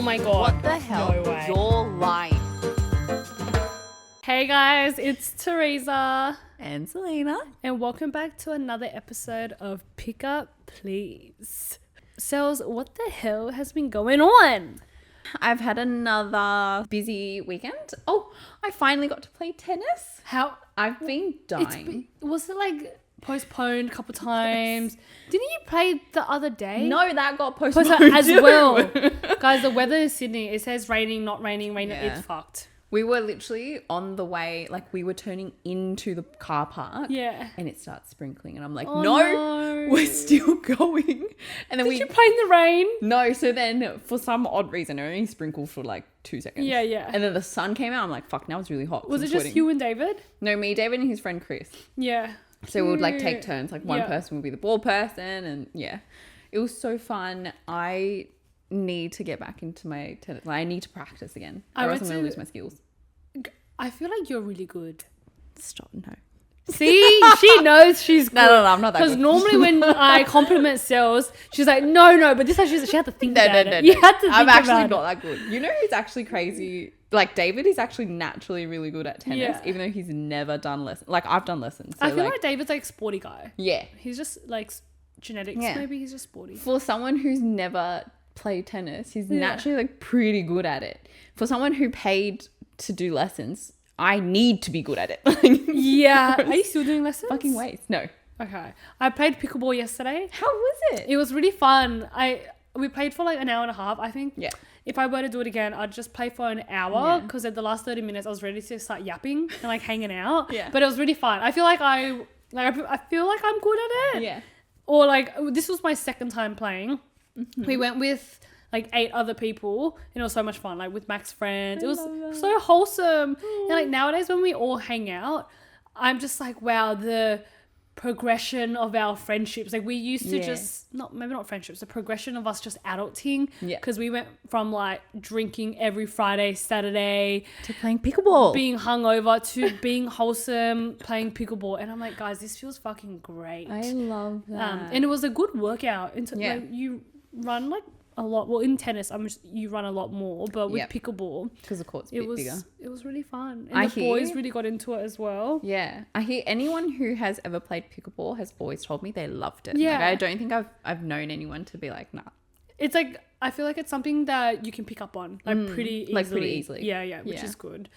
Oh my god. What the hell? No way. You're lying. Hey guys, it's Teresa. And Selena. And welcome back to another episode of Pick Up Please. Sels, what the hell has been going on? I've had another busy weekend. Oh, I finally got to play tennis. How? I've been dying. Was it like postponed a couple times? Didn't you play the other day? No, that got postponed As too. well. Guys, the weather in Sydney, it says raining, not raining, raining. Yeah. It's fucked. We were literally on the way, like we were turning into the car park. Yeah. And it starts sprinkling. And I'm like, Oh, no, no. we're still going. And then Did you play in the rain? No, so then for some odd reason, it only sprinkled for like 2 seconds. Yeah, yeah. And then the sun came out. I'm like, fuck, now it's really hot. Was I'm it just sweating. you and David? No, me, David, and his friend Chris. Yeah. So we would like take Cute. turns. Like one Yeah. person would be the ball person. And yeah, it was so fun. I need to get back into my tennis. Like, I need to practice again. I Or went else I'm going to to- lose my skills. I feel like you're really good. Stop. No. See, she knows she's good. No, I'm not that Because good. normally when I compliment Sels, she's like, no. But this time she had to think about it. You had to think I'm actually about not that good. You know who's actually crazy? Like David is actually naturally really good at tennis, Yeah. even though he's never done lessons. Like I've done lessons. So I feel like, like David's like sporty guy. yeah. He's just like genetics. Yeah. Maybe he's just sporty. For someone who's never played tennis, he's Yeah. naturally like pretty good at it. For someone who paid to do lessons, I need to be good at it. Yeah. Are you still doing lessons? Fucking ways. No. Okay. I played pickleball yesterday. How was it? It was really fun. We played for like an hour and a half. I think Yeah. if I were to do it again, I'd just play for an hour Yeah. because at the last 30 minutes I was ready to start yapping and like hanging out. Yeah. But it was really fun. I feel like I feel like I'm good at it. Yeah. Or like this was my second time playing. Mm-hmm. We went with like 8 other people and it was so much fun. Like with Mac's friends. It was love that. so wholesome. And like nowadays when we all hang out, I'm just like, wow, the progression of our friendships. Like we used to Yeah. just maybe not friendships, the progression of us just adulting. Yeah. Because we went from like drinking every Friday, Saturday, To playing pickleball. being hungover to being wholesome, playing pickleball. And I'm like, guys, this feels fucking great. I love that. And it was a good workout. Yeah. Like, you run like a lot. Well, in tennis, you run a lot more, but with Yep. pickleball, Because the court's a it bit was bigger. it was really fun. And I the boys hear- really got into it as well. Yeah, I hear anyone who has ever played pickleball has always told me they loved it. Yeah. Like, I don't think I've known anyone to be like, nah. It's like I feel like it's something that you can pick up on like pretty easily. like, pretty easily. Yeah, which Yeah. is good.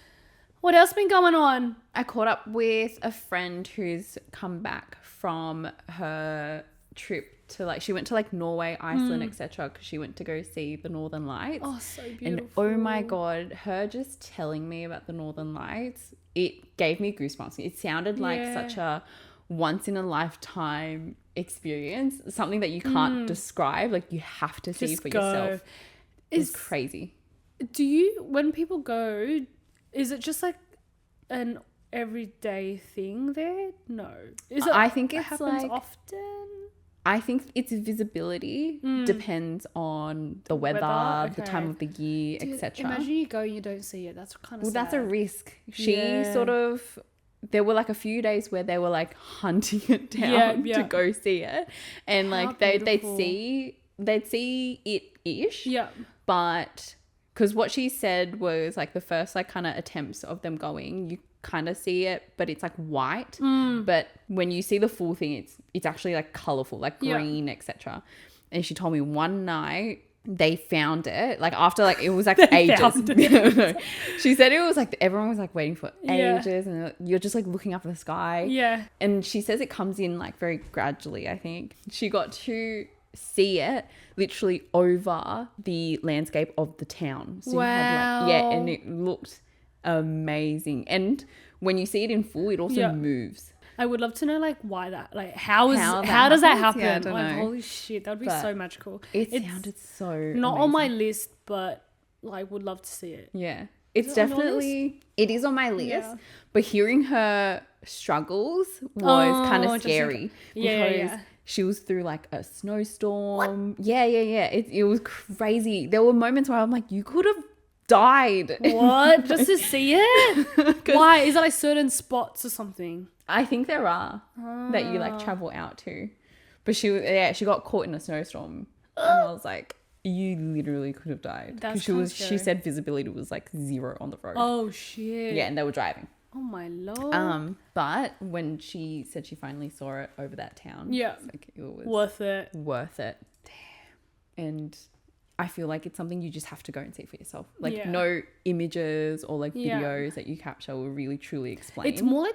What else been going on? I caught up with a friend who's come back from her trip to like, she went to like Norway, Iceland, etc. because she went to go see the Northern Lights. Oh, so beautiful. And oh my God, her just telling me about the Northern Lights, it gave me goosebumps. It sounded like Yeah. such a once in a lifetime experience, something that you can't describe. Like you have to see Just for go. yourself. It's Is crazy. Do you, when people go, is it just like an everyday thing there? No. Is it? I think it it's happens like- often. I think its visibility depends on the weather, Weather, the okay. time of the year, Dude, etc. Imagine you go and you don't see it. That's kind of Well, that's a risk. She Yeah. sort of, there were like a few days where they were like hunting it down Yeah. to go see it, and How like they'd beautiful. see it ish, Yeah. but because what she said was like the first like kind of attempts of them going, you kind of see it, but it's like white. But when you see the full thing, it's actually like colorful, like Yeah. green, etc. And she told me one night they found it, like after like it was like They ages. found No. She said it was like everyone was like waiting for Yeah. ages, and you're just like looking up at the sky. Yeah. And she says it comes in like very gradually, I think. She got to see it literally over the landscape of the town. So you had, like, yeah, and it looked amazing. And when you see it in full, it also Yeah. moves. I would love to know like why that, like how That does that happens? happen? Yeah, I don't like know. holy shit, that would be But so magical. It It's sounded so not on my amazing. list, but like would love to see it. Yeah. It's it on your definitely, it is on my list, Yeah. but hearing her struggles was kind of just scary Yeah, because yeah. she was through like a snowstorm. Yeah. It was crazy. There were moments where I'm like, you could have died. What? Just to see it? Why? Is it like certain spots or something? I think there are that you like travel out to, but she got caught in a snowstorm, and I was like, you literally could have died. That's She said visibility was like 0 on the road. Oh shit. Yeah, and they were driving. Oh my lord. But when she said she finally saw it over that town, yeah, like, it was worth it. Damn. And I feel like it's something you just have to go and see for yourself. Like, Yeah. no images or like Yeah. videos that you capture will really truly explain. It's more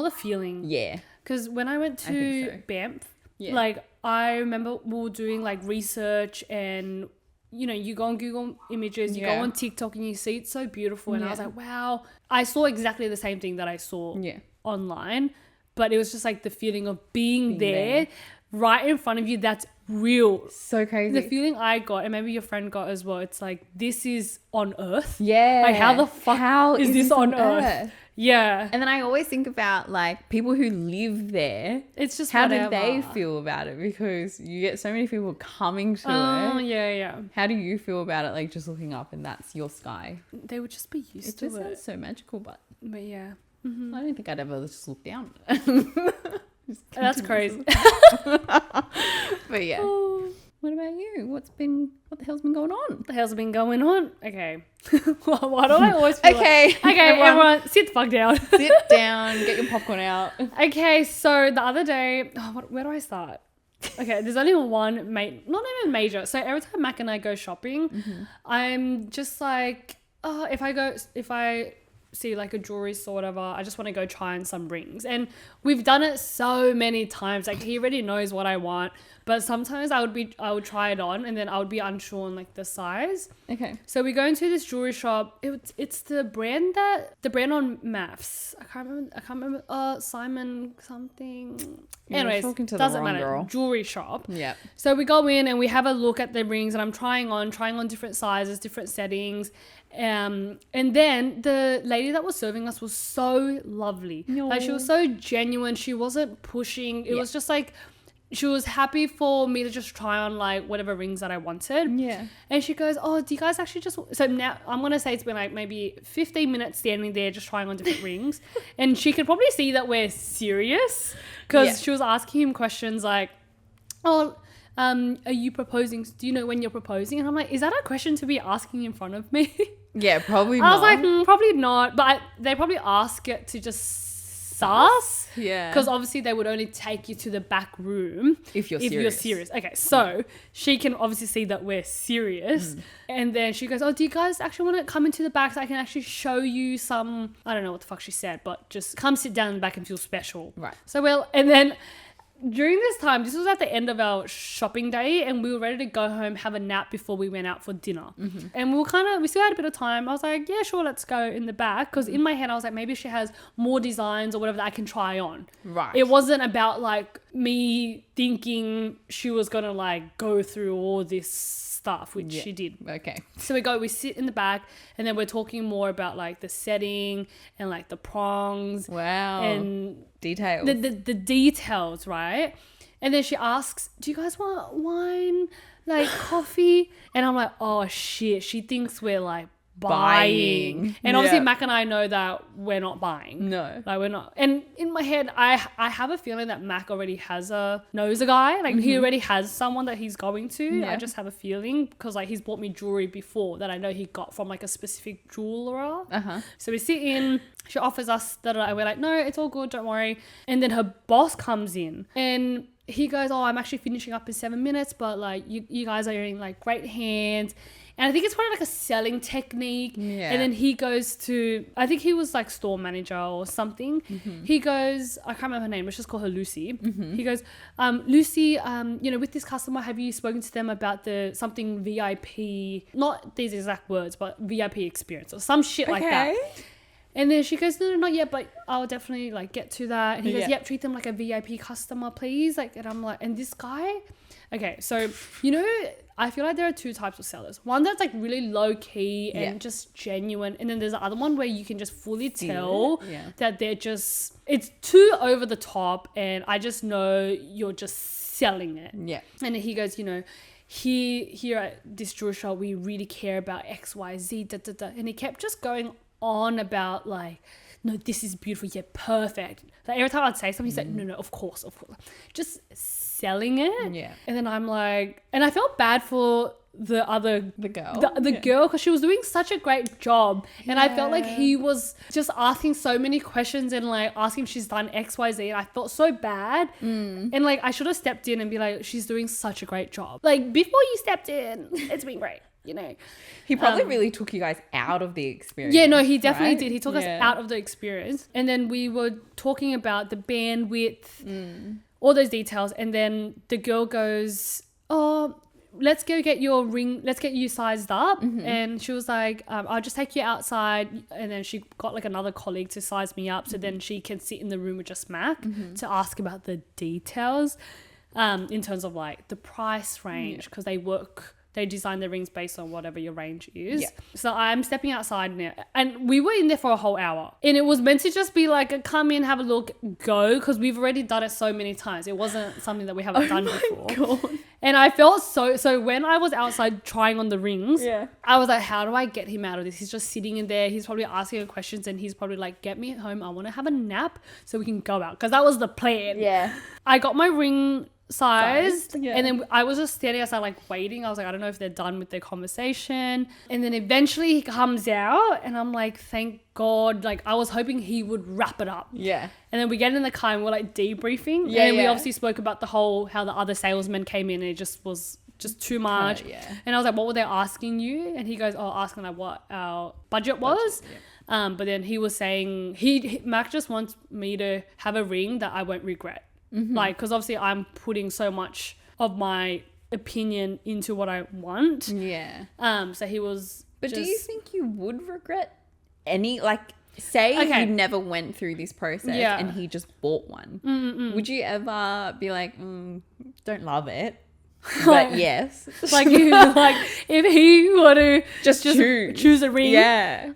the feeling. Yeah. Because when I went I think to so. Banff, Yeah. like I remember we were doing like research, and you know, you go on Google Images, you go Yeah. on TikTok, and you see it's so beautiful, and I was Yeah. like, wow. I saw exactly the same thing that I saw Yeah. online, but it was just like the feeling of being there. there right in front of you. That's real. So crazy. The feeling I got, and maybe your friend got as well, it's like, this is on Earth. Yeah. Like, how the fuck is this on Earth? Yeah. And then I always think about like people who live there. It's just How whatever. did they feel about it? Because you get so many people coming to Oh, it. yeah. How do you feel about it? Like just looking up and that's your sky. They would just be used It to just it. sounds so magical, but But yeah. I don't think I'd ever just look down. Just That's continue crazy. to- But yeah. Oh, What about you? What the hell's been going on? what the hell's been going on? Okay. Why do I always feel Okay. Okay, everyone, sit the fuck down. Sit down, get your popcorn out. Okay, so the other day, where do I start? Okay, there's only one, not even major. So every time Mac and I go shopping, I'm just like, if I see like a jewelry store or whatever, I just want to go try on some rings. And we've done it so many times. Like, he already knows what I want, but sometimes I would try it on and then I would be unsure on like the size. Okay. So we go into this jewelry shop. It's the brand on maths. I can't remember. Simon something. You're Anyways, talking to the doesn't wrong matter. girl. Jewelry shop. Yeah. So we go in and we have a look at the rings, and I'm trying on different sizes, different settings. And then the lady that was serving us was so lovely. Like, she was so genuine. She wasn't pushing. It was just like, she was happy for me to just try on like whatever rings that I wanted. Yeah. And she goes, oh, do you guys actually just... So now I'm going to say it's been like maybe 15 minutes standing there just trying on different rings. And she could probably see that we're serious, because she was asking him questions like, oh, are you proposing? Do you know when you're proposing? And I'm like, is that a question to be asking in front of me? Yeah, probably I not. was like, probably not. But they probably ask it to just sus. Yeah. Because obviously they would only take you to the back room If you're serious. Okay, so she can obviously see that we're serious. And then she goes, oh, do you guys actually want to come into the back so I can actually show you some... I don't know what the fuck she said, but just come sit down in the back and feel special. Right. So, and then... During this time, this was at the end of our shopping day, and we were ready to go home, have a nap before we went out for dinner. And we still had a bit of time. I was like, yeah, sure, let's go in the back. Because in my head, I was like, maybe she has more designs or whatever that I can try on. Right. It wasn't about like me thinking she was going to like go through all this stuff, which she did. Okay. So we sit in the back, and then we're talking more about like the setting and like the prongs. Wow. And details. the details, right? And then she asks, do you guys want wine, like coffee? And I'm like, oh shit, she thinks we're like buying. And obviously Mac and I know that we're not buying. No. Like, we're not. And in my head, I have a feeling that Mac already knows a guy. Like, he already has someone that he's going to. Yeah. I just have a feeling, because like he's bought me jewelry before that I know he got from like a specific jeweler. So we sit in, she offers us that, and we're like, no, it's all good, don't worry. And then her boss comes in, and he goes, oh, I'm actually finishing up in 7 minutes, but like you guys are in like great hands. And I think it's probably like a selling technique. Yeah. And then he goes to, I think he was like store manager or something. He goes, I can't remember her name, let's just call her Lucy. He goes, Lucy, with this customer, have you spoken to them about something VIP, not these exact words, but VIP experience or some shit like that. And then she goes, no, not yet, but I'll definitely like get to that. And he goes, yep, treat them like a VIP customer, please. Like, and I'm like, and this guy, okay, so, I feel like there are two types of sellers. One that's like really low key and just genuine. And then there's the other one where you can just fully tell that they're just, it's too over the top, and I just know you're just selling it. Yeah. And then he goes, here at this jewelry shop, we really care about X, Y, Z, da, da, da. And he kept just going on about like, no, this is beautiful, yeah, perfect. Like, every time I'd say something, he's like, no, of course. Just selling it. Yeah. And then I'm like, and I felt bad for the girl. The girl, because she was doing such a great job. And I felt like he was just asking so many questions and like asking if she's done XYZ. And I felt so bad. And like I should have stepped in and be like, she's doing such a great job. Like before you stepped in, it's been great. You know, he probably really took you guys out of the experience. Yeah, no, he definitely did. He took us out of the experience. And then we were talking about the bandwidth, all those details. And then the girl goes, oh, let's go get your ring. Let's get you sized up. And she was like, I'll just take you outside. And then she got like another colleague to size me up. So then she can sit in the room with just Mac to ask about the details in terms of like the price range, because they design the rings based on whatever your range is. So I'm stepping outside now. And we were in there for a whole hour. And it was meant to just be like a come in, have a look, go. Because we've already done it so many times. It wasn't something that we haven't done before. God. And I felt so when I was outside trying on the rings, I was like, how do I get him out of this? He's just sitting in there. He's probably asking her questions. And he's probably like, get me home. I want to have a nap so we can go out. Because that was the plan. Yeah. I got my ring sized and then I was just standing outside like waiting. I was like, I don't know if they're done with their conversation. And then eventually he comes out and I'm like, thank God. Like I was hoping he would wrap it up. And then we get in the car and we're like debriefing. And we obviously spoke about how the other salesman came in and it just was just too much. And I was like, what were they asking you? And he goes, asking like what our budget was. But then he was saying Mac just wants me to have a ring that I won't regret. Like, because obviously I'm putting so much of my opinion into what I want. So he was. But do you think you would regret any, like, say you never went through this process and he just bought one? Would you ever be like, don't love it, but yes, like if he were to just choose a ring?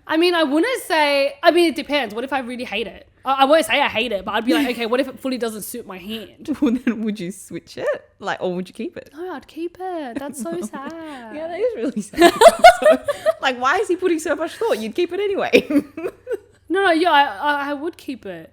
I mean, I wouldn't say. I mean, it depends. What if I really hate it? I won't say I hate it, but I'd be like, okay, what if it fully doesn't suit my hand? Well, then would you switch it? Like, or would you keep it? No, I'd keep it. That's so sad. Yeah, that is really sad. Like, why is he putting so much thought? You'd keep it anyway. No, I would keep it.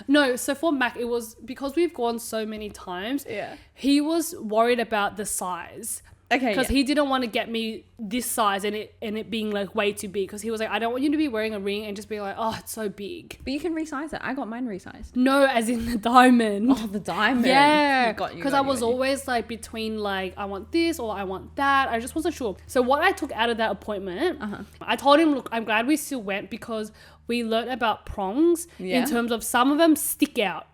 No, so for Mac, it was because we've gone so many times. He was worried about the size. Because he didn't want to get me this size and it being like way too big. Because he was like, I don't want you to be wearing a ring and just be like, oh, it's so big. But you can resize it. I got mine resized. No, as in the diamond. Oh, the diamond. Yeah. Because I was always like between like, I want this or I want that. I just wasn't sure. So what I took out of that appointment, I told him, look, I'm glad we still went because we learned about prongs in terms of some of them stick out.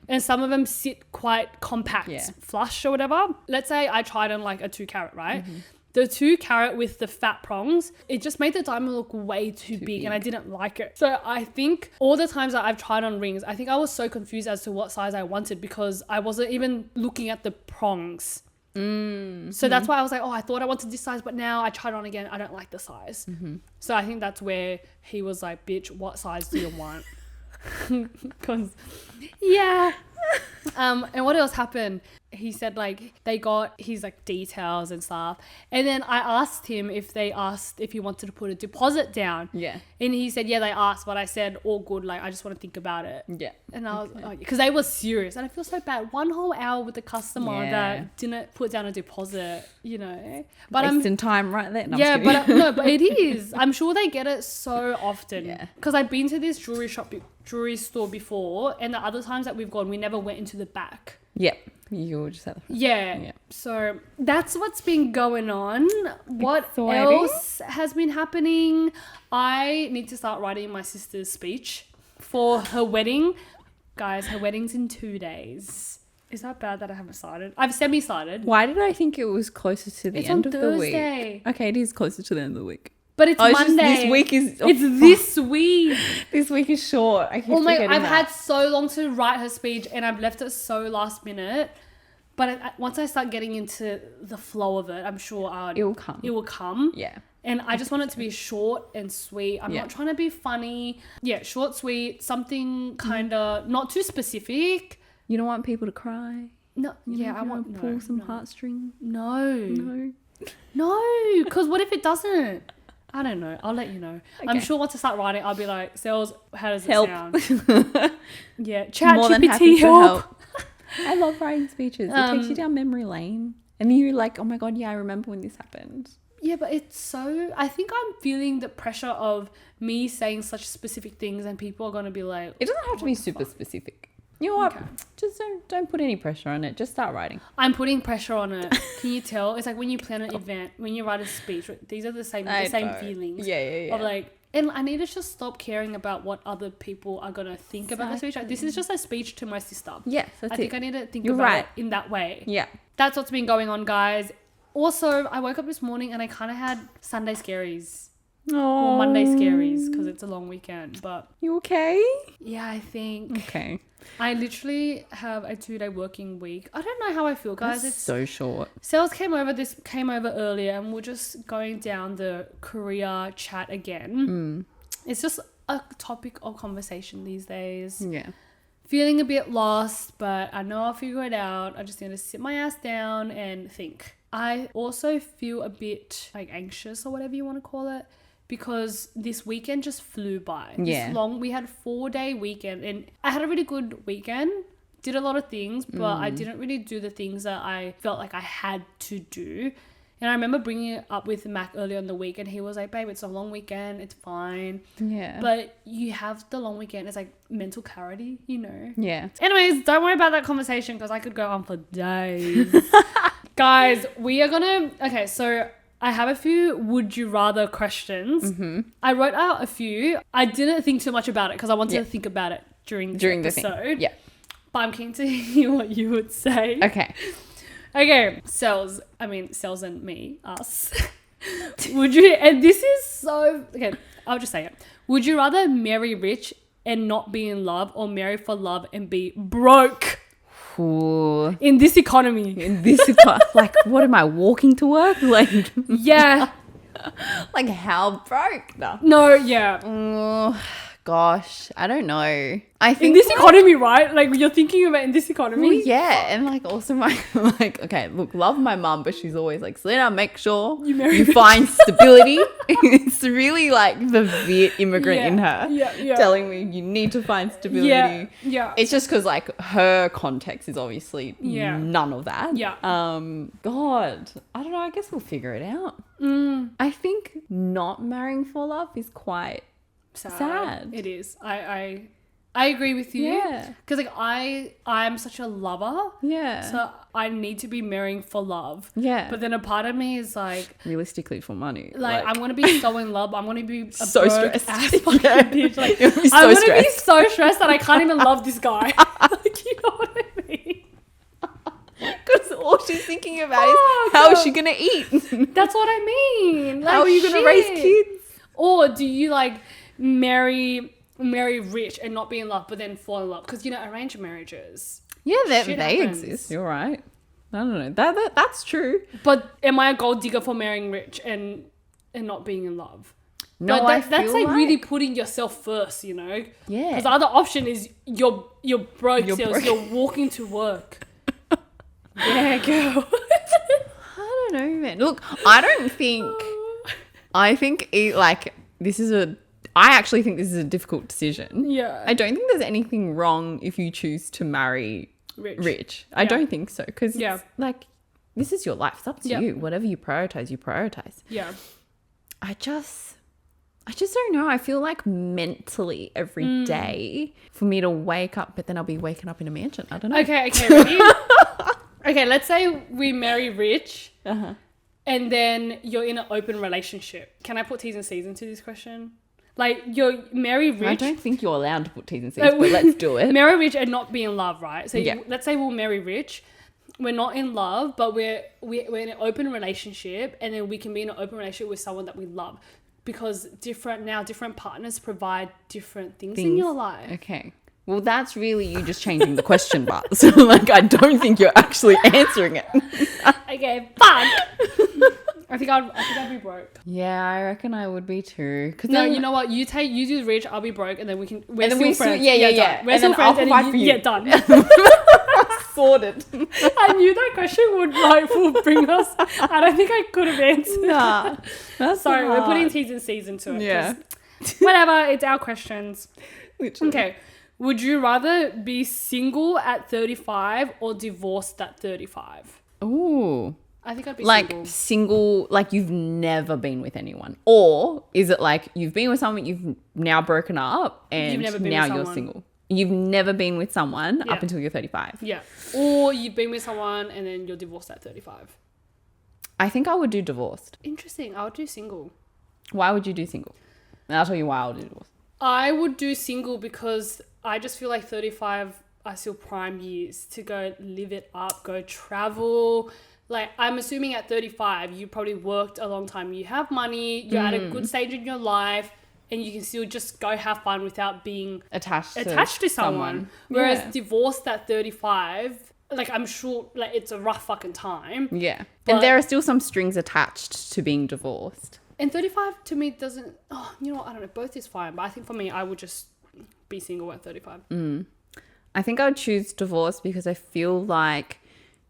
And some of them sit quite compact, flush or whatever. Let's say I tried on like a 2-carat, right? The 2-carat with the fat prongs, it just made the diamond look way too big and I didn't like it. So I think all the times that I've tried on rings, I think I was so confused as to what size I wanted because I wasn't even looking at the prongs. So that's why I was like, I thought I wanted this size, but now I tried on again. I don't like the size. So I think that's where he was like, bitch, what size do you want? Because and what else happened? He said like they got his like details and stuff, and then I asked him if they asked if he wanted to put a deposit down. And he said they asked, but I said all good, like I just want to think about it. And I was because they were serious and I feel so bad, 1 whole hour with the customer that didn't put down a deposit, you know. But wasting time right there. No, but it is. I'm sure they get it so often because I've been to this jewelry store before, and the other times that we've gone we never went into the back. You were just at the front. So that's what's been going on. What else has been happening? I need to start writing my sister's speech for her wedding. Guys, her wedding's in 2 days. Is that bad that I haven't started? I've semi-started. Why did I think it was closer to the end of Thursday. The week? Okay, it is closer to the end of the week. But it's Monday. This week is... It's this week. This week is short. I keep forgetting I've had so long to write her speech and I've left it so last minute. But once I start getting into the flow of it, I'm sure it will come. It will come. And I just want it to be short and sweet. I'm not trying to be funny. Short, sweet, something kind of not too specific. You don't want people to cry? No. I want to pull some heartstrings. No. Because what if it doesn't? I don't know. I'll let you know. Okay. I'm sure once I start writing, I'll be like, Sales, how does it sound? Chat GPT help. I love writing speeches. It takes you down memory lane. And you're like, oh my God, yeah, I remember when this happened. Yeah, but it's so... I think I'm feeling the pressure of me saying such specific things and people are going to be like... It doesn't have to be super specific. You know what? Okay. Just don't put any pressure on it. Just start writing. I'm putting pressure on it. Can you tell? It's like when you plan an event, when you write a speech, these are the same feelings. Yeah. Of like... And I need to just stop caring about what other people are going to think about the speech. Like, this is just a speech to my sister. Yes, I think I need to think about it in that way. Yeah. That's what's been going on, guys. Also, I woke up this morning and I kind of had Sunday scaries. Oh. Or Monday scaries because it's a long weekend. But you okay? Yeah, I think. Okay. I literally have a 2-day working week. I don't know how I feel, guys. It's so short. Sales came over earlier and we're just going down the career chat again. It's just a topic of conversation these days. Yeah. Feeling a bit lost, but I know I'll figure it out. I just need to sit my ass down and think. I also feel a bit like anxious or whatever you want to call it, because this weekend just flew by. Yeah. We had a 4-day weekend and I had a really good weekend. Did a lot of things, but I didn't really do the things that I felt like I had to do. And I remember bringing it up with Mac earlier in the week and he was like, babe, it's a long weekend. It's fine. Yeah. But you have the long weekend. It's like mental clarity, you know? Yeah. Anyways, don't worry about that conversation because I could go on for days. Guys, we are going to... Okay, so I have a few would you rather questions. Mm-hmm. I wrote out a few. I didn't think too much about it because I wanted to think about it during the episode. Thing. Yeah. But I'm keen to hear what you would say. Okay, Cells and me, us. Would you, and this is so, okay, I'll just say it. Would you rather marry rich and not be in love, or marry for love and be broke? Ooh. In this economy. Like, what am I, walking to work? Like, yeah. Like, how broke? No, yeah. Oh, gosh, I don't know. I think in this economy, right? Like, you're thinking about in this economy. Well, yeah, and like also my okay, look, love my mum, but she's always like, Selena, make sure you find stability. It's really like the Viet immigrant in her telling me you need to find stability. Yeah. It's just because like her context is obviously none of that. Yeah. God, I don't know. I guess we'll figure it out. I think not marrying for love is quite sad. It is. I agree with you. Yeah. Because like I'm such a lover. Yeah. So I need to be marrying for love. Yeah. But then a part of me is like, realistically for money. Like I'm gonna be so in love. I'm gonna be so broke stressed. Ass fucking bitch. Like so I'm gonna be so stressed that I can't even love this guy. Like, you know what I mean? Because all she's thinking about is how is she gonna eat? That's what I mean. Like, how are you gonna raise kids? Or do you like marry rich and not be in love, but then fall in love? Because arranged marriages. Yeah, they exist. You're right. I don't know. That's true. But am I a gold digger for marrying rich and not being in love? No, that's like really putting yourself first, Yeah. Because the other option is you're broke, you're walking to work. Yeah, girl. I don't know, man. Look, I actually think this is a difficult decision. Yeah. I don't think there's anything wrong if you choose to marry rich. I don't think so. Because like, this is your life. It's up to you. Whatever you prioritize. Yeah. I just don't know. I feel like mentally every day for me to wake up, but then I'll be waking up in a mansion. I don't know. Okay, ready? Okay, let's say we marry rich. Uh-huh. And then you're in an open relationship. Can I put T's and C's into this question? Like, you're marry rich. I don't think you're allowed to put T's and C's, but let's do it. Marry rich and not be in love, right? So let's say we'll marry rich. We're not in love, but we're in an open relationship, and then we can be in an open relationship with someone that we love, because different partners provide different things in your life. Okay. Well, that's really you just changing the question, but so like I don't think you're actually answering it. Okay, fine. I think I'd be broke. Yeah, I reckon I would be too. No, you know what? You do rich, I'll be broke, and then we're still friends. Yeah. We're still friends, and you get done. Sorted. I knew that question would bring us. I don't think I could have answered. Nah, that's sorry. We're putting T's and C's into it. Yeah. Whatever. It's our questions. Literally. Okay. Would you rather be single at 35 or divorced at 35? Ooh. I think I'd be Like single. single, like you've never been with anyone, or is it like you've been with someone, you've now broken up, and You've never been now with you're someone. single? You've never been with someone Yeah. up until you're 35. Yeah. Or you've been with someone and then you're divorced at 35. I think I would do divorced. Interesting. I would do single. Why would you do single? And I'll tell you why I would do divorced. I would do single because I just feel like 35 are still prime years to go live it up, go travel. Like, I'm assuming at 35, you probably worked a long time. You have money, you're at a good stage in your life, and you can still just go have fun without being Attached to someone. Whereas Yeah. divorced at 35, like, I'm sure, like, it's a rough fucking time. Yeah. But- And there are still some strings attached to being divorced. And 35 to me doesn't, you know what, I don't know, both is fine. But I think for me, I would just be single at 35. I think I would choose divorce because I feel like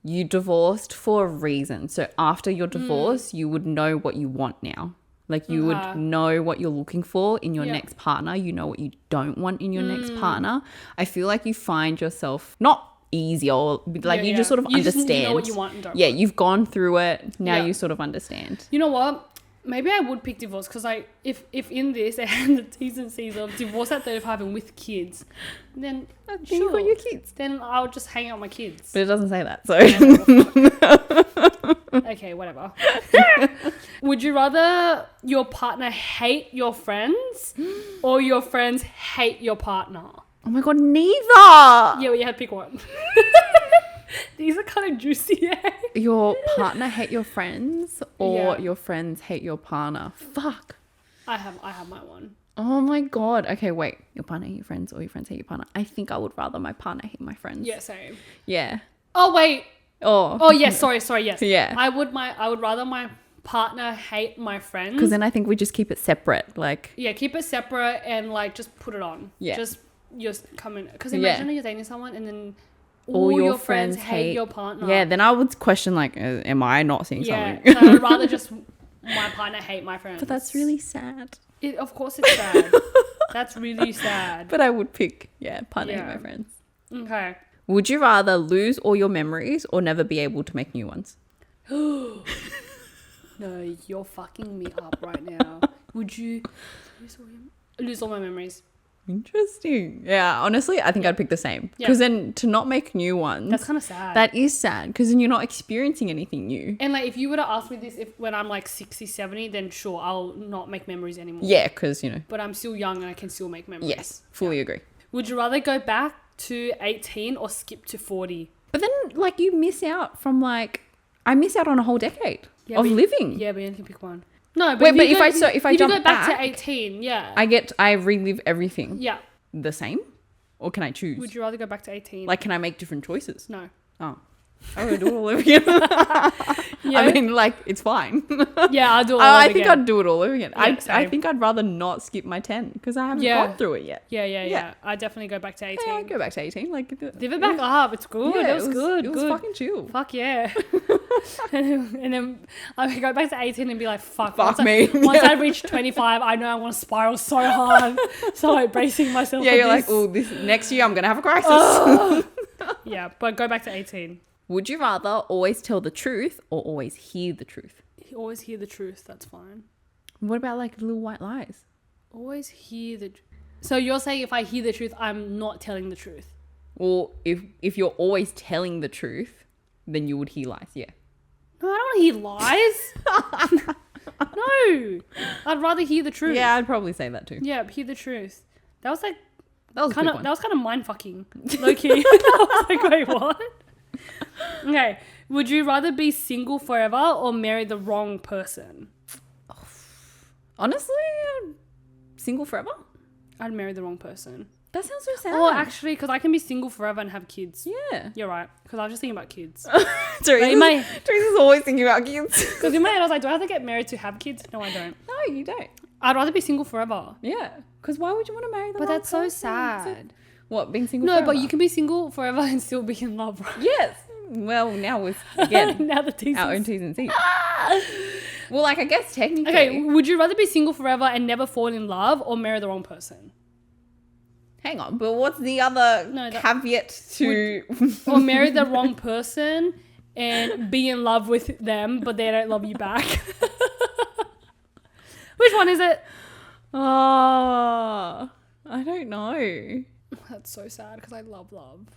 you divorced for a reason. So after your divorce, you would know what you want now. Like you would know what you're looking for in your next partner. You know what you don't want in your next partner. I feel like you find yourself not easier, like you just sort of You just understand. know what you want and don't Yeah, want. you've gone through it. Now Yeah. you sort of understand. You know what? Maybe I would pick divorce because like if in this they had the T's and C's of divorce at 35 and with kids, then You got your kids. Then I'll just hang out with my kids. But it doesn't say that. So Okay, whatever. Would you rather your partner hate your friends or your friends hate your partner? oh my god, neither. Yeah, well, you had to pick one. These are kind of juicy, eh? Your partner hate your friends or Yeah. your friends hate your partner. Fuck. I have my one. Oh my god. Okay, wait. Your partner hate your friends or your friends hate your partner? I think I would rather my partner hate my friends. Yeah, same. Yeah. Oh wait. Oh. Oh yes, sorry, yes. Yeah. I would rather my partner hate my friends. Because then I think we just keep it separate. Like, Yeah, keep it separate and like just put it on. Yeah. Just come in. Because Yeah. imagine you're dating someone and then all your friends hate your partner. Yeah, then I would question, like, am I not seeing Yeah. something? So I'd rather just my partner hate my friends. But that's really sad. Of course it's sad. That's really sad. But I would pick, partner hate Yeah. my friends. Okay. Would you rather lose all your memories or never be able to make new ones? No, you're fucking me up right now. Would you lose all my memories? Interesting. Yeah, honestly, I think I'd pick the same. Yeah. Because then to not make new ones, That's kind of sad. that is sad because then you're not experiencing anything new. And like if you were to ask me this when I'm like 60, 70, then sure, I'll not make memories anymore. Yeah, because, But I'm still young and I can still make memories. yes, fully agree. Would you rather go back to 18 or skip to 40? But then, like, you miss out from, like, I miss out on a whole decade of but living. Yeah, but you can pick one. No, but Wait, but you if I you jump go back to back, 18, yeah. I relive everything Yeah. the same? Or can I choose? Would you rather go back to 18? Like, can I make different choices? No. Oh. I would do it all over again. Yeah. I mean, like, it's fine. Yeah, I'll do it all I over think again. I'd do it all over again. I same. think I'd rather not skip my 10 because I haven't Yeah. gone through it yet. Yeah. I definitely go back to 18. Yeah, I'd go back to 18. Like, Live it back up. It's good. Yeah, it was good. It was good. fucking chill. Fuck yeah. and then I would go back to 18 and be like, fuck Fuck once me. Once I reach 25, I know I want to spiral so hard. So like bracing myself Yeah, for you're like, this. oh, this next year I'm gonna have a crisis. Yeah, but go back to 18. Would you rather always tell the truth or always hear the truth? You always hear the truth. That's fine. What about like little white lies? Always hear the... So you're saying if I hear the truth, I'm not telling the truth? Or if you're always telling the truth, then you would hear lies. Yeah. No, I don't want to hear lies. No. I'd rather hear the truth. Yeah, I'd probably say that too. Yeah, hear the truth. That was like That was kind a of quick that one. was kind of mind fucking, low key. I was like, wait, what? Okay, would you rather be single forever or marry the wrong person? Honestly, single forever? I'd marry the wrong person. That sounds so sad. Or actually, because I can be single forever and have kids. Yeah. You're right. Because I was just thinking about kids. Teresa's always thinking about kids. Because in my head, I was like, do I have to get married to have kids? No, I don't. No, you don't. I'd rather be single forever. Yeah. Because why would you want to marry the But wrong that's so person? sad. What, being single No, forever? but you can be single forever and still be in love, right? Yes. Well, now with, again, Now the T's our own T's and C's. Well, like, I guess technically... Okay, would you rather be single forever and never fall in love or marry the wrong person? Hang on, but what's the other No, caveat to... Or marry the wrong person and be in love with them, but they don't love you back? Which one is it? Oh, I don't know. That's so sad because I love love.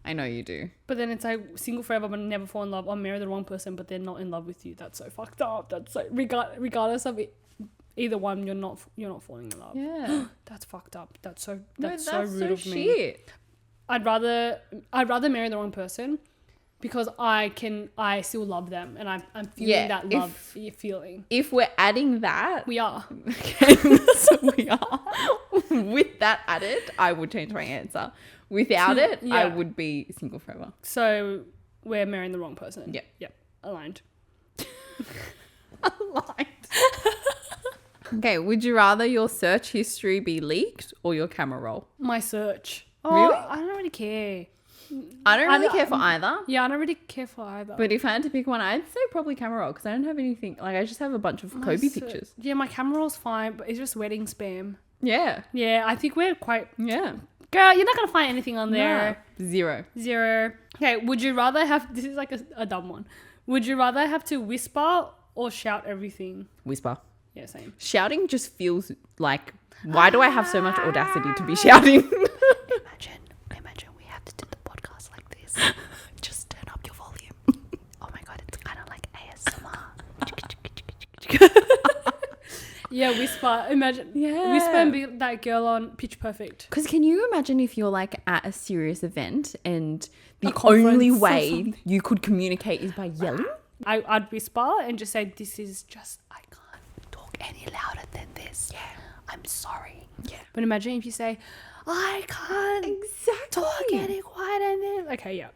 I know you do. But then it's like single forever but never fall in love, or marry the wrong person but they're not in love with you. That's so fucked up. That's so regardless of it, either one, you're not falling in love. Yeah. That's fucked up. That's so That's rude of me. Shit. I'd rather marry the wrong person because I still love them and I'm feeling that love feeling. If we're adding that, We are. okay, so we are. With that added, I would change my answer. Without it, Yeah. I would be single forever. So we're marrying the wrong person. Yep. Yep. Aligned. Aligned. Okay, would you rather your search history be leaked or your camera roll? My search. Really? Oh, I don't really care. I don't really care for either. Yeah, I don't really care for either. But if I had to pick one, I'd say probably camera roll because I don't have anything. Like, I just have a bunch of My Kobe search- pictures. Yeah, my camera roll's fine, but it's just wedding spam. Yeah. Yeah, I think we're quite... Yeah. Girl, you're not going to find anything on there. No. Zero. 0. Okay, would you rather have... This is like a dumb one. Would you rather have to whisper or shout everything? Whisper. Yeah, same. Shouting just feels like, why do I have so much audacity to be shouting? Imagine we have to do the podcast like this. Just turn up your volume. Oh my god, it's kind of like ASMR. Yeah, whisper. Imagine. Yeah. Whisper and be that girl on Pitch Perfect. Because can you imagine if you're like at a serious event and the conference only or way something. you could communicate is by yelling? I'd whisper and just say, this is just... I can't. Talk any louder than this. Yeah. I'm sorry. Yeah. But imagine if you say, I can't Exactly. talk any quieter than... Okay, yeah.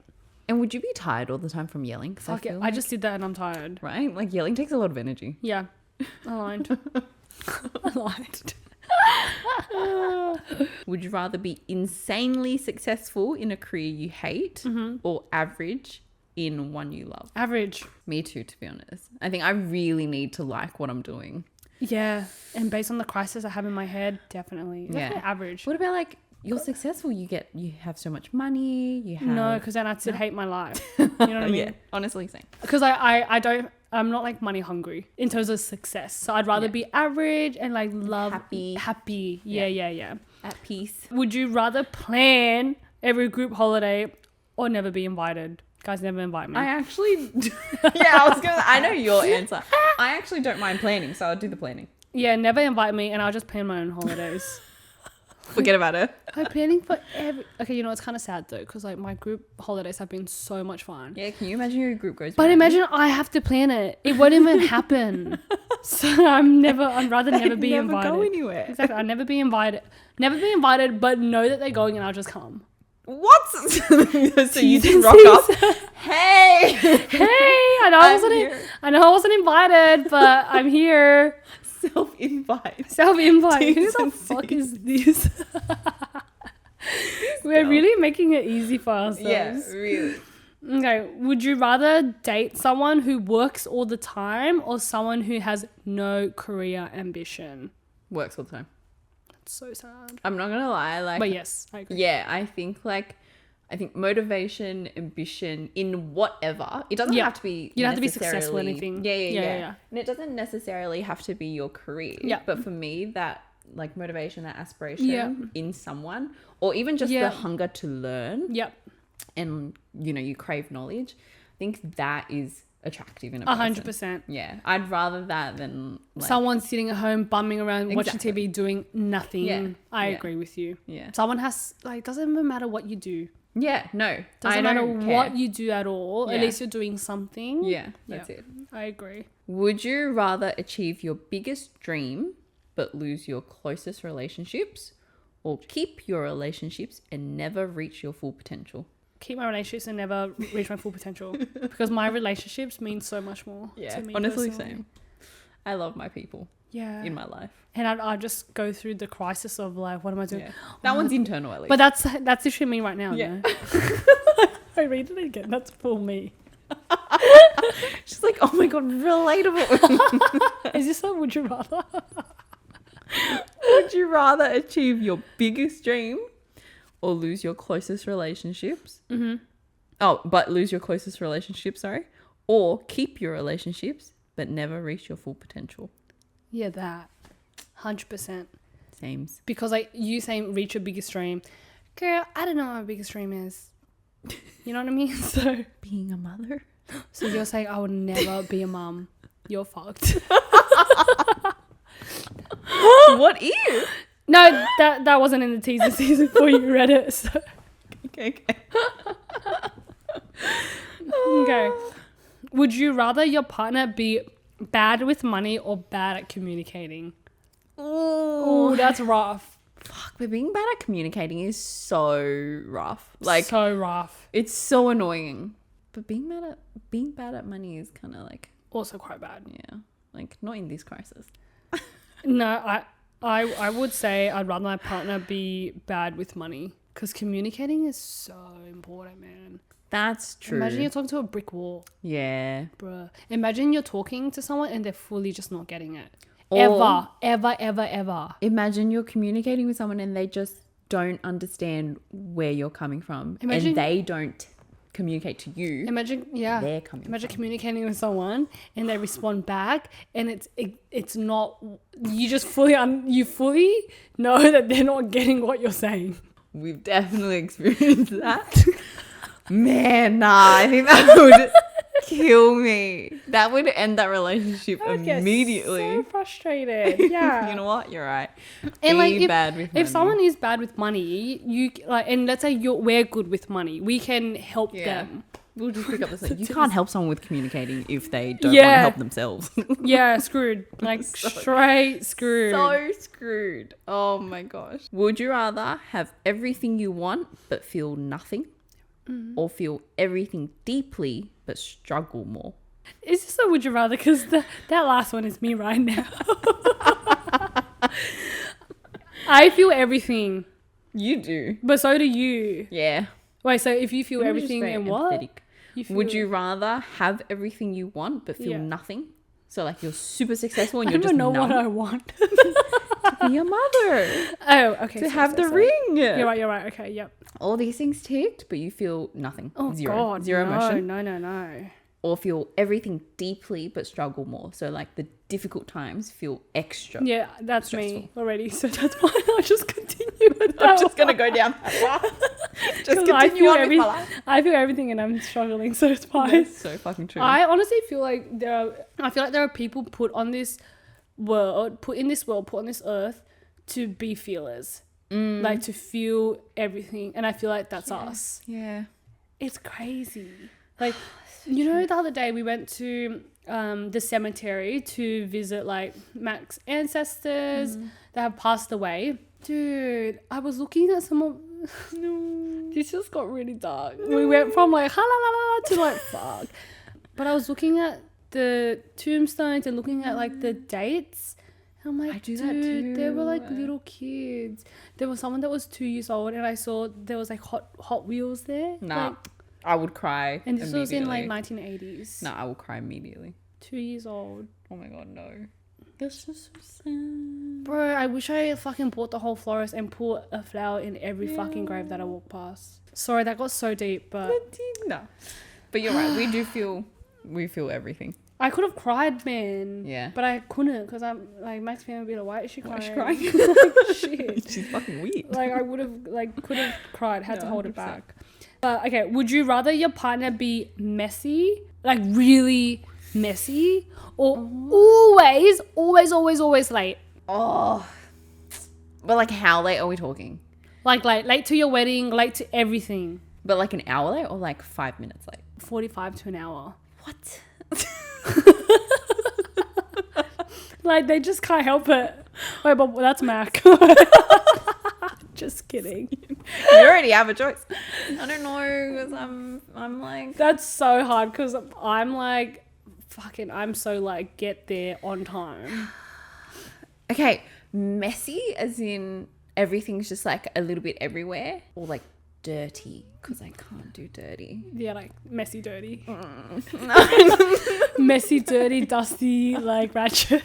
And would you be tired all the time from yelling? 'Cause Fuck it. feel I like- just did that and I'm tired. Right? Like yelling takes a lot of energy. Yeah. Aligned. Aligned. Would you rather be insanely successful in a career you hate or average in one you love? Average. Me too, to be honest. I think I really need to like what I'm doing. Yeah. And based on the crisis I have in my head, definitely. Definitely average. What about like you're successful, you have so much money, you have No, because then I'd still hate my life. You know what I mean? Yeah, honestly same. Because I'm not like money hungry in terms of success. So I'd rather be average and like love happy. Yeah. At peace. Would you rather plan every group holiday or never be invited? Guys, never invite me. I actually I know your answer. I actually don't mind planning, so I'll do the planning. Yeah, never invite me and I'll just plan my own holidays. Forget about it. I'm planning for Okay, you know, it's kind of sad though, because like my group holidays have been so much fun. Yeah, can you imagine your group goes But around? imagine I have to plan it. It won't even happen. So I'd rather never be never invited. go anywhere. Exactly. I'd never be invited. Never be invited, but know that they're going and I'll just come. What? So you T's just and rock C's. up. Hey! Hey, I know I wasn't invited, but I'm here. Self-invite. Self-invite. Who T's the and fuck is this? We're really making it easy for ourselves. Yeah, really. Okay, would you rather date someone who works all the time or someone who has no career ambition? Works all the time. That's so sad. I'm not gonna lie, like, But yes, I agree. yeah, I think motivation, ambition in whatever. It doesn't have to be. You don't have to be successful in necessarily- anything. Yeah. And it doesn't necessarily have to be your career. Yeah. But for me, that like motivation, that aspiration Yeah. in someone, or even just Yeah. the hunger to learn, Yep. and you crave knowledge. I think that is attractive in a person. 100%. Yeah, I'd rather that than like, Someone sitting at home bumming around watching Exactly. TV doing nothing. Yeah. I Yeah. agree with you. Yeah. Someone has doesn't even matter what you do. Yeah, no. Doesn't I matter don't what care. you do at all. At Yeah. least you're doing something. Yeah, that's it. I agree. Would you rather achieve your biggest dream but lose your closest relationships, or keep your relationships and never reach your full potential? Keep my relationships and never reach my full potential because my relationships mean so much more to me. Honestly, personally. same. I love my people Yeah. in my life. And I'd just go through the crisis of like, what am I doing? Yeah. That one's internal at least. But that's literally me right now. Yeah. No? I read it again. That's for me. She's like, oh my god, relatable. Is this a would you rather? Would you rather achieve your biggest dream or lose your closest relationships? Mm-hmm. but lose your closest relationship, sorry. Or keep your relationships, but never reach your full potential. Yeah, that. 100%. Sames. Because like you saying reach your biggest dream. Girl, I don't know what my biggest dream is. You know what I mean? So Being a mother. So you're saying I would never be a mum. You're fucked. What is? No, that wasn't in the teaser season before you read it. So. Okay. Okay. Would you rather your partner be bad with money or bad at communicating? Oh, that's rough. Fuck, but being bad at communicating is so rough. Like, so rough. it's so annoying. But being bad at money is kind of like, Also quite bad. yeah, like not in this crisis. No, I would say I'd rather my partner be bad with money because communicating is so important, man. That's true. Imagine you're talking to a brick wall, Yeah. bruh. Imagine you're talking to someone and they're fully just not getting it. Or Ever. imagine you're communicating with someone and they just don't understand where you're coming from. Imagine- and they don't communicate to you. Imagine They're communicating with someone and they respond back and it's not, you just fully know that they're not getting what you're saying. We've definitely experienced that. Man, nah, I think that would kill me. That would end that relationship I would get immediately. so frustrated. Yeah. You know what? You're right. And like Be bad with money. if someone is bad with money, you like, and let's say we're good with money, we can help them. We'll just pick up this. You can't help someone with communicating if they don't want to Yeah. help themselves. Yeah, screwed. Like straight screwed. So screwed. Oh my gosh. Would you rather have everything you want but feel nothing? Or feel everything deeply but struggle more? It's just a would you rather because that last one is me right now. I feel everything, You do. but so do you. Yeah. Wait, so if you feel You're just everything very and what? empathetic. Would you rather have everything you want but feel Yeah. nothing? So like you're super successful and I you're don't just know numb. what I want. Be a mother. Oh, okay. To sorry, have the sorry. ring. You're right. Okay, yep. All these things ticked, but you feel nothing. Oh, Zero. God. Zero no, emotion. No. Or feel everything deeply but struggle more. So like the difficult times feel extra. Yeah, that's Stressful. me already. So that's why I'll just continue with that. I'm just going to go down that path. Just 'Cause I continue feel on with my life. I feel everything and I'm struggling, so it's fine. That's so fucking true. I honestly feel like there are people put in this earth to be feelers. Like to feel everything. And I feel like that's us. Yeah. It's crazy. Like, you know, the other day we went to the cemetery to visit like Mac's ancestors that have passed away. Dude, I was looking at some of... No. This just got really dark. No. We went from like, ha la la la to like, fuck. But I was looking at the tombstones and looking at like the dates. And I'm like, I do dude, that too. they were like little kids. There was someone that was 2 years old and I saw there was like Hot Wheels there. Nah, Like, I would cry. and this was in like immediately. 1980s. Nah, I will cry immediately. 2 years old. Oh my god, no. That's just so sad. Bro, I wish I fucking bought the whole florist and put a flower in every fucking grave that I walk past. Sorry, that got so deep, but No. But you're right. We feel everything. I could have cried, man. Yeah. But I couldn't because I'm like, Max fan would be like, why is she Why crying? is she crying? Like, shit. She's fucking weird. Like I would have could have cried, had No, to hold it 100%. back. Okay, would you rather your partner be messy, like really messy, or always late? Oh. But like how late are we talking? Like late to your wedding, late to everything. But like an hour late or like 5 minutes late? 45 to an hour. What? Like they just can't help it. Wait, but that's Mac. Just kidding. You already have a choice. I don't know because I'm like... That's so hard because I'm like, fucking, I'm so like, get there on time. Okay, messy as in everything's just like a little bit everywhere, or like dirty because I can't do dirty. Yeah, like messy, dirty. Messy, dirty, dusty, like ratchet.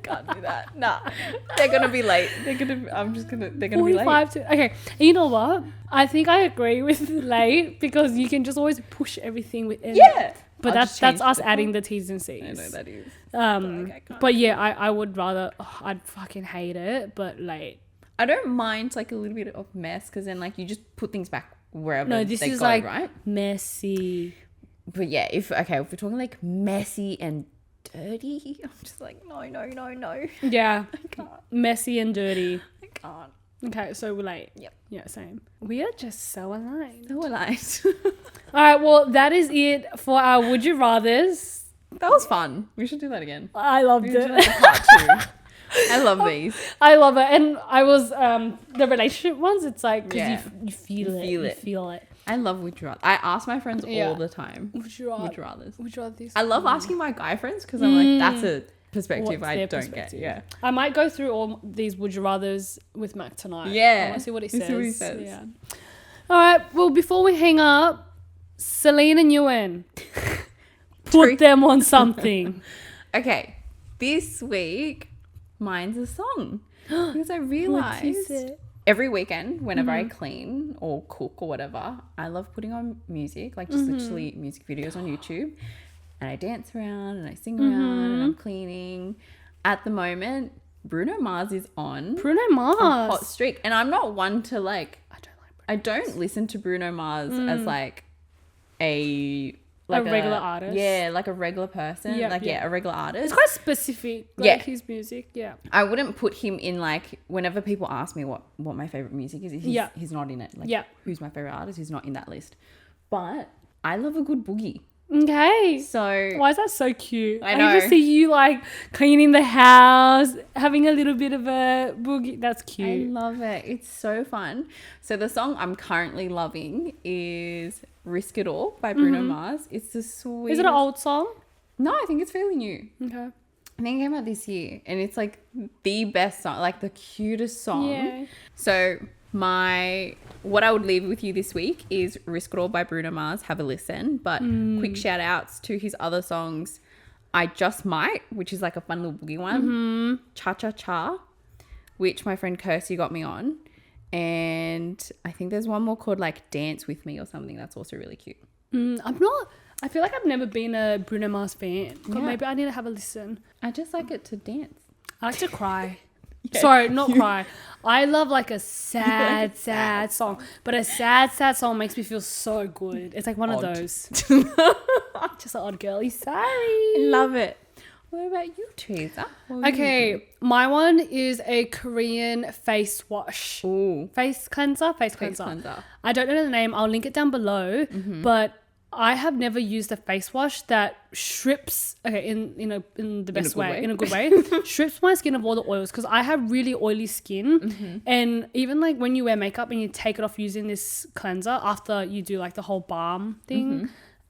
can't do that. Nah, they're gonna be late. They're gonna be late. 45 to okay. You know what? I think I agree with late because you can just always push everything within. Yeah. But that's us adding the T's and C's. I know that is. But yeah, I would rather. I'd fucking hate it, but late. I don't mind like a little bit of mess because then like you just put things back wherever. No, this they is go, like right? messy. But yeah, if we're talking like messy and dirty, I'm just like no. Yeah, I can't. messy and dirty. I can't. Okay, so we're late. Yep. Yeah, same. We are just so aligned. So aligned. All right, well, that is it for our Would You Rathers. That was fun. We should do that again. I loved We should it. do like a part 2. I love these. I love it. And I was, the relationship ones, it's like, because Yeah. you feel it. You feel it. I love Would You Rather. I ask my friends Yeah. all the time. Would you rather? Would You Rathers. Would you rather this? I love asking my guy friends because I'm like, that's a perspective What's I their don't perspective? get. Yeah. I might go through all these Would You Rathers with Mac tonight. Yeah. I want to see what he Let's says. see what he says. Yeah. All right. Well, before we hang up, Celine and Ewan, put them on something. Okay. This week, mine's a song. Because I realized every weekend, whenever I clean or cook or whatever, I love putting on music, like just literally music videos on YouTube. And I dance around and I sing around and I'm cleaning. At the moment, Bruno Mars is on Bruno Mars. a hot streak. And I'm not one to like, I don't like Bruno. I don't listen to Bruno Mars as like a regular artist. Yeah, like a regular person. Yeah, a regular artist. It's quite specific. Like Yeah. his music. Yeah. I wouldn't put him in like whenever people ask me what my favorite music is, he's not in it. Like Yeah. who's my favorite artist? He's not in that list. But I love a good boogie. Okay. So Why is that so cute? I I just know. see you like cleaning the house, having a little bit of a boogie. That's I cute. love it. It's so fun. So the song I'm currently loving is Risk It All by Bruno Mars. It's the sweetest. Is it an old song? No, I think it's fairly new. Okay. I think it came out this year and it's like the best song, like the cutest song. Yeah. So what I would leave with you this week is Risk It All by Bruno Mars. Have a listen. But quick shout outs to his other songs. I Just Might, which is like a fun little boogie one. Cha Cha Cha, which my friend Kirsty got me on. And I think there's one more called like Dance With Me or something. That's also really cute. I feel like I've never been a Bruno Mars fan. But Yeah. maybe I need to have a listen. I just like it to dance. I like to cry. Yeah. Sorry, not cry. I love like a sad song. But a sad song makes me feel so good. It's like one of Odd. those. Just an odd girly. Sorry. Love it. What about you, Teresa? Okay, my one is a Korean face wash. Ooh. Face cleanser? Face Face cleanser. cleanser. I don't know the name. I'll link it down below. But I have never used a face wash that strips, in the best good way, way. in a good way, strips my skin of all the oils because I have really oily skin. And even like when you wear makeup and you take it off using this cleanser after you do like the whole balm thing,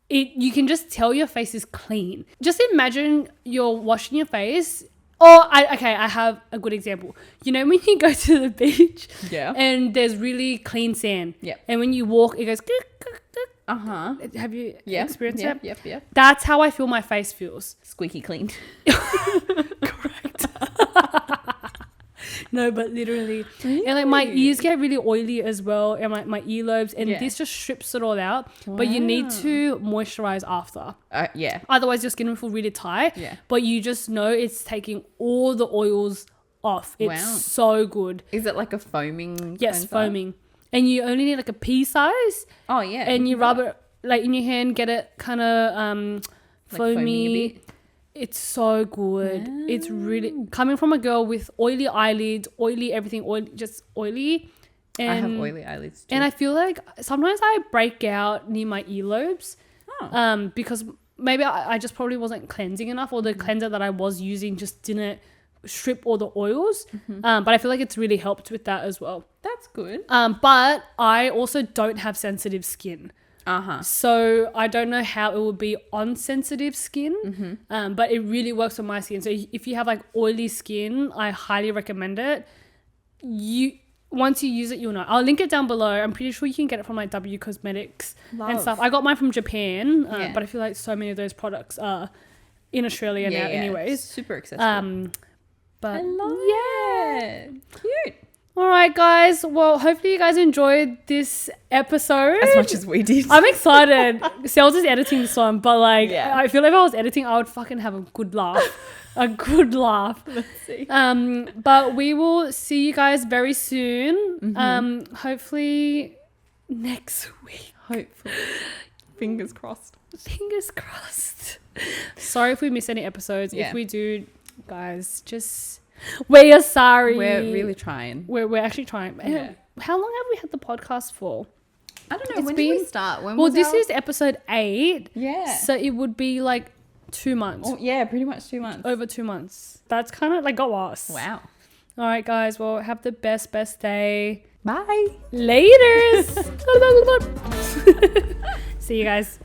you can just tell your face is clean. Just imagine you're washing your face. I have a good example. You know when you go to the beach and there's really clean sand. Yep. And when you walk, it goes. Uh-huh. Have you Yeah. experienced it? Yep. That's how I feel my face feels. Squeaky clean. Correct. No, but literally. And like my ears get really oily as well, and my earlobes, and Yeah. this just strips it all out. But you need to moisturize after. Yeah. Otherwise your skin will feel really tight. Yeah. But you just know it's taking all the oils off. It's Wow. so good. Is it like a foaming? Yes, cleanser? foaming. And you only need like a pea size. Oh yeah. And you rub it like in your hand, get it kind of foaming a foamy. bit. It's so good. It's really coming from a girl with oily eyelids, oily everything, just oily. And I have oily eyelids too. And I feel like sometimes I break out near my earlobes, because maybe I just probably wasn't cleansing enough, or the cleanser that I was using just didn't strip all the oils. But I feel like it's really helped with that as well. That's good. But I also don't have sensitive skin. So I don't know how it would be on sensitive skin, but it really works on my skin. So if you have like oily skin, I highly recommend it. Once you use it, you'll know. I'll link it down below. I'm pretty sure you can get it from like W Cosmetics and stuff. I got mine from Japan, but I feel like so many of those products are in Australia now anyways. Super accessible. But I love it. Cute. All right, guys. Well, hopefully you guys enjoyed this episode. As much as we did. I'm excited. See, I was just editing this one, but like, Yeah. I feel like if I was editing, I would fucking have a good laugh. A good laugh. Let's see. But we will see you guys very soon. Hopefully next week. Hopefully. Fingers crossed. Fingers crossed. Sorry if we miss any episodes. Yeah. If we do, guys, just we are sorry. We're really trying. We're actually trying. Yeah. How long have we had the podcast for? I don't know. It's When did we been- start? When Well, was this our- is episode 8. Yeah. So it would be like 2 months. Oh, yeah, pretty much 2 months. Over 2 months. That's kind of like got us. Wow. All right, guys. Well, have the best day. Bye. Laters. See you guys.